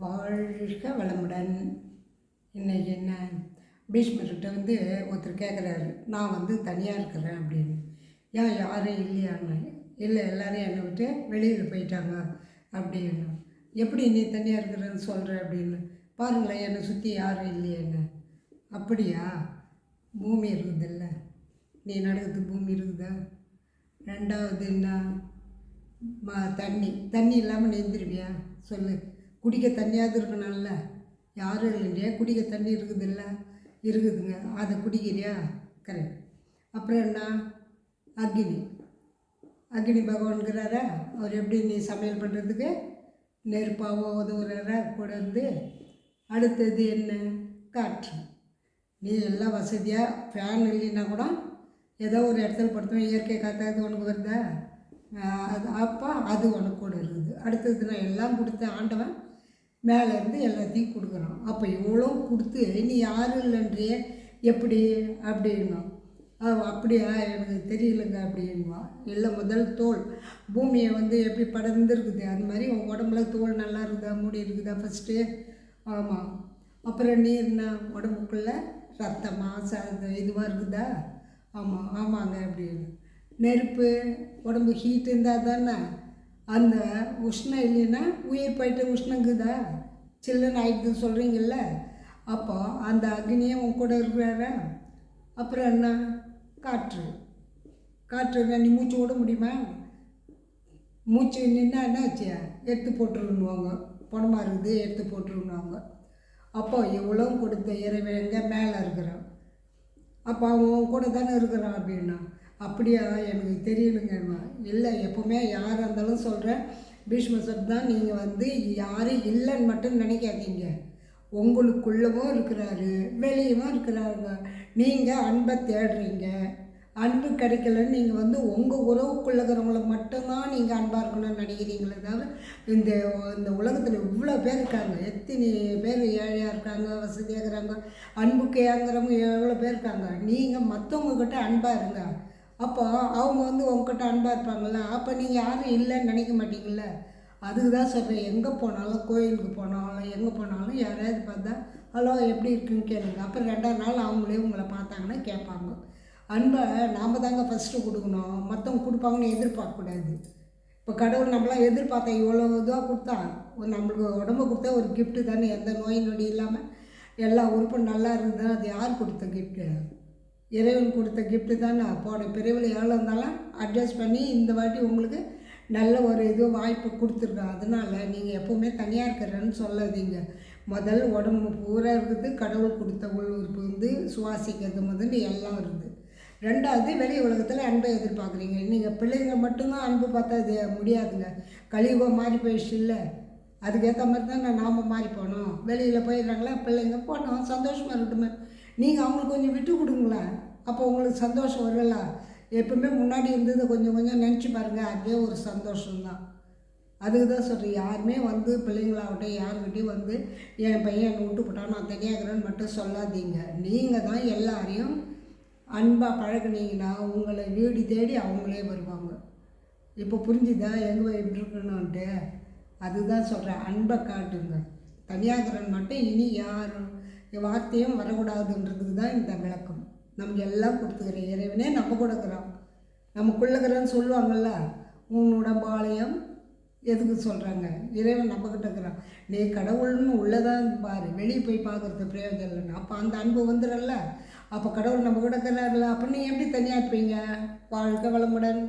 வாழ்க வளமுடன். இன்றைக்கி என்ன, பீஷ்மர்கிட்ட வந்து ஒருத்தர் கேட்குறாரு, நான் தனியாக இருக்கிறேன் அப்படின்னு. ஏன் யாரும் இல்லையான்னு. இல்லை, எல்லோரும் என்னை விட்டு வெளியில் போயிட்டாங்க அப்படின்னு. எப்படி நீ தனியாக இருக்கிறேன்னு சொல்கிற அப்படின்னு. பாருங்களேன், என்னை சுற்றி யாரும் இல்லையேன்னு. அப்படியா? பூமி இருக்குதில்ல, நீ நடக்கிறதுக்கு பூமி இருக்குதா? ரெண்டாவது என்ன, தண்ணி இல்லாமல் நீந்திருவியா சொல்லு. குடிக்க தண்ணியாவது இருக்கணும்ல. யாரும் இல்லையா, குடிக்க தண்ணி இருக்குதில்ல? இருக்குதுங்க. அதை குடிக்கிறியா? கரெக்ட். அப்புறம் என்ன, அக்னி பகவான்கிறாரா, அவர் எப்படி நீ சமையல் பண்ணுறதுக்கு நெருப்பாவோ உதவுறாரா கூட இருந்து. அடுத்தது என்ன, காற்று. நீ எல்லாம் வசதியாக ஃபேன் இல்லைன்னா கூட ஏதோ ஒரு இடத்துல படுத்தோம், இயற்கை காற்றாவது உனக்கு வருதா? அப்போ அது உனக்கு கூட இருக்குது. அடுத்தது நான் எல்லாம் கொடுத்த ஆண்டவன் மேலேருந்து எல்லாத்தையும் கொடுக்குறான். அப்போ இவ்வளோ கொடுத்து நீ யாரும் இல்லைன்றிய எப்படி அப்படின்னும். அப்படியா, எனக்கு தெரியலங்க அப்படின்வா. இல்லை, முதல் தோல் பூமியை எப்படி படர்ந்துருக்குது, அது மாதிரி உன் உடம்புல தோல் நல்லா இருக்குதா, மூடி இருக்குதா ஃபஸ்ட்டு? ஆமாம். அப்புறம் நீர்னா உடம்புக்குள்ளே ரத்தமாக இதுவாக இருக்குதா? ஆமாங்க அப்படின்னு. நெருப்பு உடம்பு ஹீட் இருந்தால் தானே, அந்த உஷ்ணம் இல்லைன்னா உயிர் போயிட்டு உஷ்ணங்குதா, சில்லுன்னு ஆயிடுதுன்னு சொல்கிறீங்கள. அப்போ அந்த அக்னியே உன் கூட இருக்கிறாரா? அப்புறம் என்ன, காற்று நீ மூச்சு விட முடியுமா? மூச்சு நின்னா என்னாச்சு, எடுத்து போட்டுருன்னுவாங்க. பணமாக இருக்குது, எடுத்து போட்டுருன்னுவாங்க. அப்போ இவ்வளோ கொடுத்த இறைவன் எங்கே மேலே இருக்கிறான். அப்போ அவன் கூட தானே இருக்கிறான் அப்படின்னா. அப்படியா, எனக்கு தெரியலுங்கம்மா. இல்லை, எப்போவுமே யாராக இருந்தாலும் சொல்கிறேன், பீஷ்மர் தான், நீங்கள் யாரும் இல்லைன்னு மட்டும் நினைக்காதீங்க. உங்களுக்குள்ளவும் இருக்கிறாரு, வெளியவும் இருக்கிறாருங்க. நீங்கள் அன்பை தேடுறீங்க, அன்பு கிடைக்கலன்னு நீங்கள் உங்கள் உறவுக்குள்ளகிறவங்கள மட்டும்தான் நீங்கள் அன்பாக இருக்கணும்னு நினைக்கிறீங்களே தவிர, இந்த உலகத்தில் இவ்வளோ பேர் இருக்காங்க. எத்தனை பேர் ஏழையாக இருக்காங்க, வசதியாக இருக்கிறாங்க, அன்புக்கு ஏங்குறவங்க எவ்வளோ பேர் இருக்காங்க. நீங்கள் மற்றவங்கக்கிட்ட அன்பாக இருங்க. அப்போ அவங்க உங்ககிட்ட அன்பாக இருப்பாங்கள்ல. அப்போ நீங்கள் யாரும் இல்லைன்னு நினைக்க மாட்டீங்கள. அதுக்கு தான் சொல்கிறேன், எங்கே போனாலும், கோயிலுக்கு போனாலும், எங்கே போனாலும் யாராவது பார்த்தா ஹலோ எப்படி இருக்குன்னு கேளுங்க. அப்புறம் 2ஆவது நாள் அவங்களே உங்களை பார்த்தாங்கன்னா கேட்பாங்க. அன்பை நாம் தாங்க ஃபஸ்ட்டு கொடுக்கணும், மற்றவங்க கொடுப்பாங்கன்னு எதிர்பார்க்கக்கூடாது. இப்போ கடவுள் நம்மளாம் எதிர்பார்த்தா இவ்வளோ இதுவாக கொடுத்தா, நம்மளுக்கு உடம்பு கொடுத்தா ஒரு கிஃப்ட்டு தானே. எந்த நோய் நொடி இல்லாமல் எல்லா உறுப்பும் நல்லா இருக்குது. அது யார் கொடுத்த கிஃப்ட்டு? இறைவன் கொடுத்த கிஃப்ட்டு தானே. போன பிரிவில் எவ்வளோ இருந்தாலும் அட்ஜஸ்ட் பண்ணி இந்த வாட்டி உங்களுக்கு நல்ல ஒரு வாய்ப்பு கொடுத்துருக்கோம். அதனால் நீங்கள் எப்போவுமே தனியாக இருக்கிறேன்னு சொல்லாதீங்க. முதல் உடம்பு பூரா இருக்குது, கடவுள் கொடுத்த உள் உறுப்பு சுவாசிக்கிறது முதல்ல எல்லாம் இருக்குது. 2வது, வெளி உலகத்தில் அன்பை எதிர்பார்க்குறீங்க. நீங்கள் பிள்ளைங்க மட்டும்தான் அன்பு பார்த்தா இது முடியாதுங்க. கலியுகம் மாறி போயிடுச்சு இல்லை. அதுக்கேற்ற மாதிரி தான் நாம் மாறி போனோம். வெளியில் போயிடுறாங்களா பிள்ளைங்க, போனோம் சந்தோஷமாக இருக்கட்டுமே. நீங்கள் அவங்களுக்கு கொஞ்சம் விட்டு கொடுங்களேன், அப்போ உங்களுக்கு சந்தோஷம் வரல. எப்பவுமே முன்னாடி இருந்ததை கொஞ்சம் கொஞ்சம் நினச்சி பாருங்கள், அதுவே ஒரு சந்தோஷம்தான். அதுக்கு தான் சொல்கிறேன், யாருமே பிள்ளைங்களாகட்டும் யாருக்கிட்டையும் என் பையன் என்னை விட்டு போட்டான், நான் தனியாகிறேன்னு மட்டும் சொல்லாதீங்க. நீங்கள் தான் எல்லாரையும் அன்பாக பழகுனீங்கன்னா உங்களை வீடு தேடி அவங்களே வருவாங்க. இப்போ புரிஞ்சுதா எங்கே எப்படி இருக்கணும்ன்ட்டு? அதுதான் சொல்கிறேன், அன்பை காட்டுங்க. தனியாகிறன்னு மட்டும் இனி யாரும் வார்த்தையும் வரக்கூடாதுன்றதுக்கு தான் இந்த விளக்கம். நமக்கு எல்லாம் கொடுத்துக்கிற இறைவனே நம்ம கொடுக்குறோம், நமக்குள்ளக்கிறோன்னு சொல்லுவாங்கள்ல. உன்னோட பாளையம் எதுக்கு சொல்கிறாங்க, இறைவன் நம்மக்கிட்ட இருக்கிறான். நீ கடவுள்னு உள்ளதான் பாரு, வெளியே போய் பார்க்குறது பிரயோஜனம் இல்லைன்னு. அப்போ அந்த அன்பு வந்துடல. அப்போ கடவுள் நம்ம கொடுக்குறாருல. அப்போ நீ எப்படி தனியாக இருப்பீங்க? வாழ்க வளமுடன்.